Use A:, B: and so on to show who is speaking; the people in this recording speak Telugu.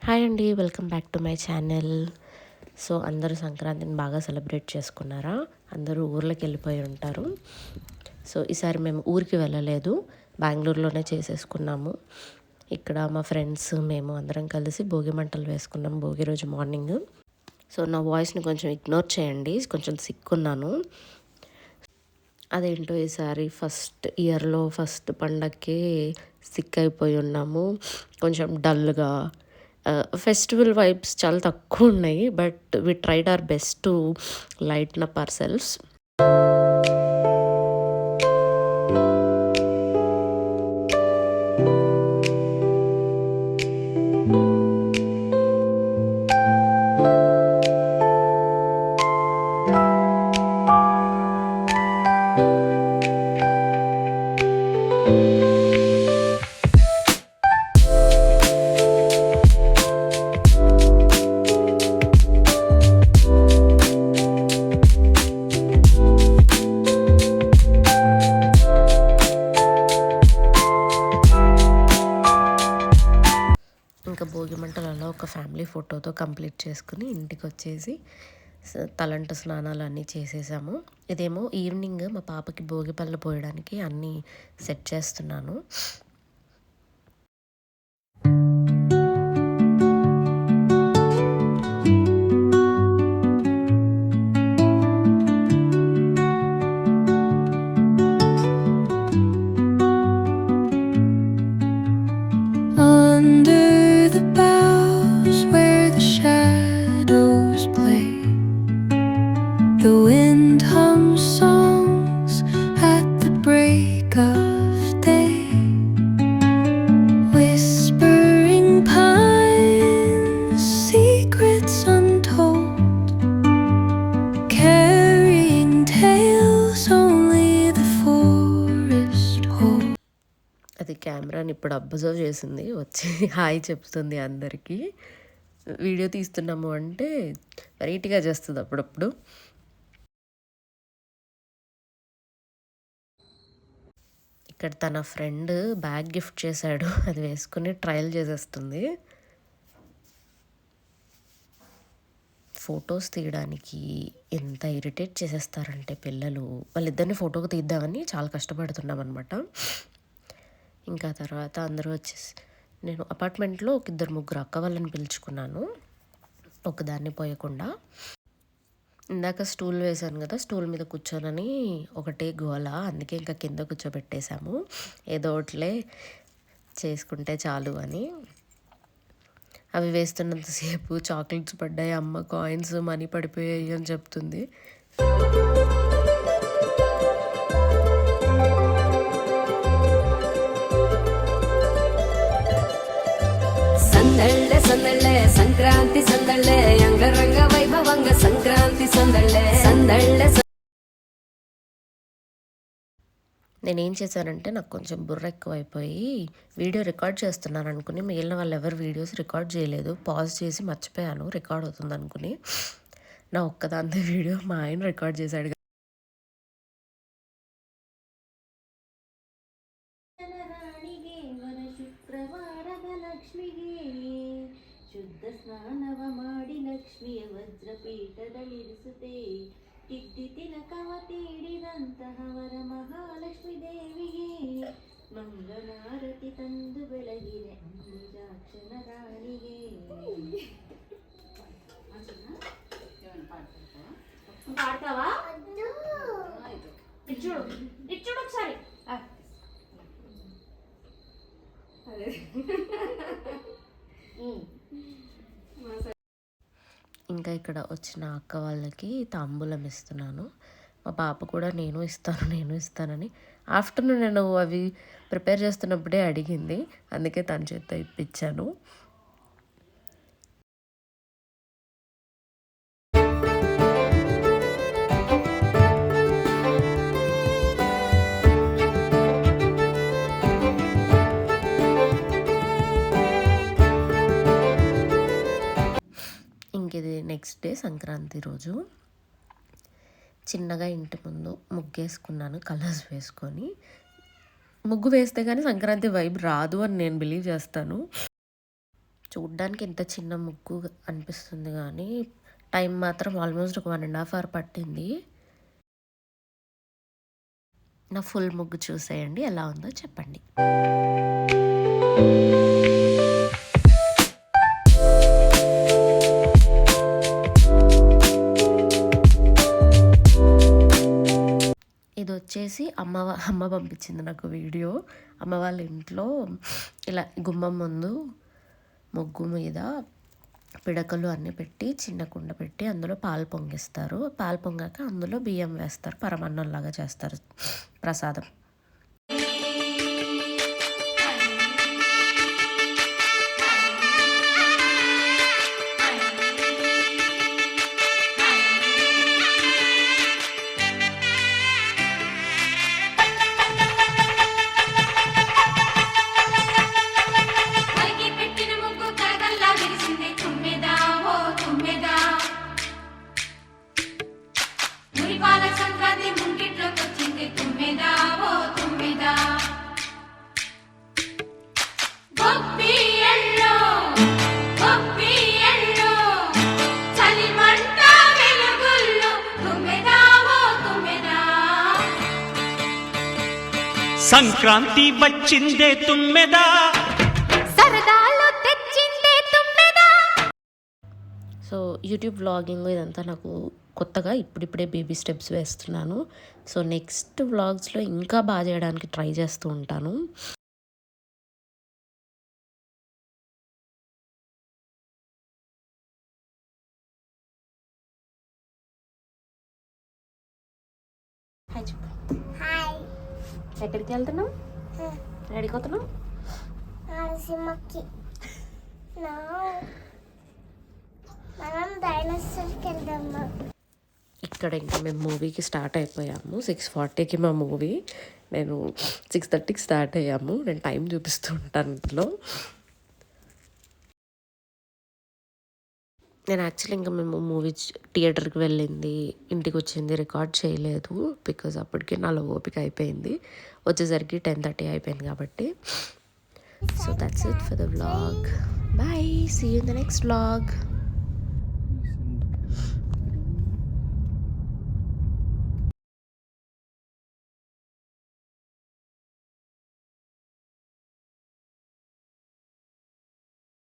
A: హాయ్ అండి, welcome back to my channel. So అందరూ సంక్రాంతిని బాగా సెలబ్రేట్ చేసుకున్నారా? అందరూ ఊర్లోకి వెళ్ళిపోయి ఉంటారు. సో ఈసారి మేము ఊరికి వెళ్ళలేదు, బెంగళూరులోనే చేసేసుకున్నాము. ఇక్కడ మా ఫ్రెండ్స్ మేము అందరం కలిసి భోగి మంటలు వేసుకున్నాం భోగి రోజు మార్నింగ్. సో నా వాయిస్ని కొంచెం ఇగ్నోర్ చేయండి, కొంచెం సిక్ ఉన్నాను. అదేంటో ఈసారి ఫస్ట్ ఇయర్లో ఫస్ట్ పండగకి సిక్ అయిపోయి ఉన్నాము. కొంచెం డల్గా, ఫెస్టివల్ వైబ్స్ చాలా తక్కువ ఉన్నాయి. But we tried our best to lighten up ourselves. ఇంకా భోగి మంటలలో ఒక ఫ్యామిలీ ఫోటోతో కంప్లీట్ చేసుకుని ఇంటికి వచ్చేసి తలంటు స్నానాలు అన్నీ చేసేసాము. ఇదేమో ఈవినింగ్ మా పాపకి భోగి పళ్ళు పోయడానికి అన్నీ సెట్ చేస్తున్నాను. అది కెమెరాని ఇప్పుడు అబ్జర్వ్ చేసింది, వచ్చి హాయ్ చెప్తుంది అందరికీ. వీడియో తీస్తున్నాము అంటే వెరైటీగా చేస్తుంది అప్పుడప్పుడు. ఇక్కడ తన ఫ్రెండ్ బ్యాగ్ గిఫ్ట్ చేశాడు, అది వేసుకుని ట్రయల్ చేసేస్తుంది. ఫొటోస్ తీయడానికి ఎంత ఇరిటేట్ చేసేస్తారంటే పిల్లలు. వాళ్ళిద్దరిని ఫోటోకి తీద్దామని చాలా కష్టపడుతున్నాం అనమాట. ఇంకా తర్వాత అందరూ వచ్చేసి నేను అపార్ట్మెంట్లో ఒక ఇద్దరు ముగ్గురు అక్క వాళ్ళని పిలుచుకున్నాను, ఒకదాన్ని పోయకుండా. ఇందాక స్టూల్ వేశాను కదా, స్టూల్ మీద కూర్చోనని ఒకటే గోల, అందుకే ఇంకా కింద కూర్చోబెట్టేశాము. ఏదో ఒకటిలే చేసుకుంటే చాలు అని. అవి వేస్తున్నంతసేపు చాక్లెట్స్ పడ్డాయి, అమ్మ కాయిన్స్ మనీ పడిపోయాయి అని చెప్తుంది. సందళ్ళే సందళ్ళే సంక్రాంతి సందళ్ళే అంగరంగ వైభవంగ సంక్రాంతి సందళ్ళే సందళ్ళే. నేనేం చేశానంటే నాకు కొంచెం బుర్ర ఎక్కువైపోయి వీడియో రికార్డ్ చేస్తున్నాను అనుకుని మిగిలిన వాళ్ళు ఎవరు వీడియోస్ రికార్డ్ చేయలేదు. పాజ్ చేసి మర్చిపోయాను రికార్డ్ అవుతుంది అనుకుని. నా ఒక్కదాంతో వీడియో మా ఆయన రికార్డ్ చేశాడు. ಶುದ್ಧ ಸ್ನಾನವ ಮಾಡಿ ಲಕ್ಷ್ಮಿಯ ವಜ್ರಪೀಠದಲ್ಲಿರಿಸುತ್ತೆ. ತಿದ್ದಿ ತಿಲಕವ ತೀಡಿದಂತಹವರ ಮಹಾಲಕ್ಷ್ಮೀ ದೇವಿಗೆ ಮಂಗಳಾರತಿ ತಂದು ಬೆಳಗಿರೆ ಅಂಬುಜಾಕ್ಷನ ರಾಣಿಗೆ. పాడతావా? ఇచ్చుడు ఇచ్చుడు ఒకసారి. ఇంకా ఇక్కడ వచ్చిన అక్క వాళ్ళకి తాంబూలం ఇస్తున్నాను. మా పాప కూడా నేను ఇస్తానని ఆఫ్టర్నూన్ నేను అవి ప్రిపేర్ చేస్తున్నప్పుడే అడిగింది, అందుకే తన చేత్తో ఇప్పించాను. ఇది నెక్స్ట్ డే సంక్రాంతి రోజు చిన్నగా ఇంటి ముందు ముగ్గేసుకున్నాను, కలర్స్ వేసుకొని. ముగ్గు వేస్తే కానీ సంక్రాంతి వైబ్ రాదు అని నేను బిలీవ్ చేస్తాను. చూడ్డానికి ఇంత చిన్న ముగ్గు అనిపిస్తుంది కానీ టైం మాత్రం ఆల్మోస్ట్ ఒక 1.5 అవర్ పట్టింది. నా ఫుల్ ముగ్గు చూసేయండి, ఎలా ఉందో చెప్పండి. ఇది వచ్చేసి అమ్మ పంపించింది నాకు వీడియో. అమ్మ వాళ్ళ ఇంట్లో ఇలా గుమ్మం ముందు ముగ్గు మీద పిడకలు అన్నీ పెట్టి చిన్న కుండ పెట్టి అందులో పాలు పొంగిస్తారు. పాలు పొంగాక అందులో బియ్యం వేస్తారు, పరమాన్నంలాగా చేస్తారు ప్రసాదం.
B: సంక్రాంతి వచ్చిందే తుమ్మెదా,
C: సరదాలు తెచ్చిందే తుమ్మెదా.
A: సో యూట్యూబ్ వ్లాగింగ్ ఇదంతా నాకు కొత్తగా ఇప్పుడిప్పుడే బేబీ స్టెప్స్ వేస్తున్నాను. సో నెక్స్ట్ వ్లాగ్స్లో ఇంకా బాగా చేయడానికి ట్రై చేస్తూ ఉంటాను. హాయ్ చెప్పు.
C: హాయ్.
A: ఎక్కడికి వెళ్తున్నాం? ఎక్కడికి పోతున్నాం?
C: సినిమాకి. మనం డైనోసార్కి వెళ్దామా?
A: ఇక్కడ ఇంకా మేము మూవీకి స్టార్ట్ అయిపోయాము. 6:40కి మా మూవీ. నేను 6:30కి స్టార్ట్ అయ్యాము. నేను టైం చూపిస్తూ ఉంటాను ఇంట్లో. నేను యాక్చువల్లీ ఇంకా మేము మూవీ థియేటర్కి వెళ్ళింది, ఇంటికి వచ్చింది రికార్డ్ చేయలేదు. బికాజ్ అప్పటికే నాలో ఓపిక అయిపోయింది. వచ్చేసరికి 10:30 అయిపోయింది కాబట్టి. So that's it for the vlog. Bye, see you in the next vlog.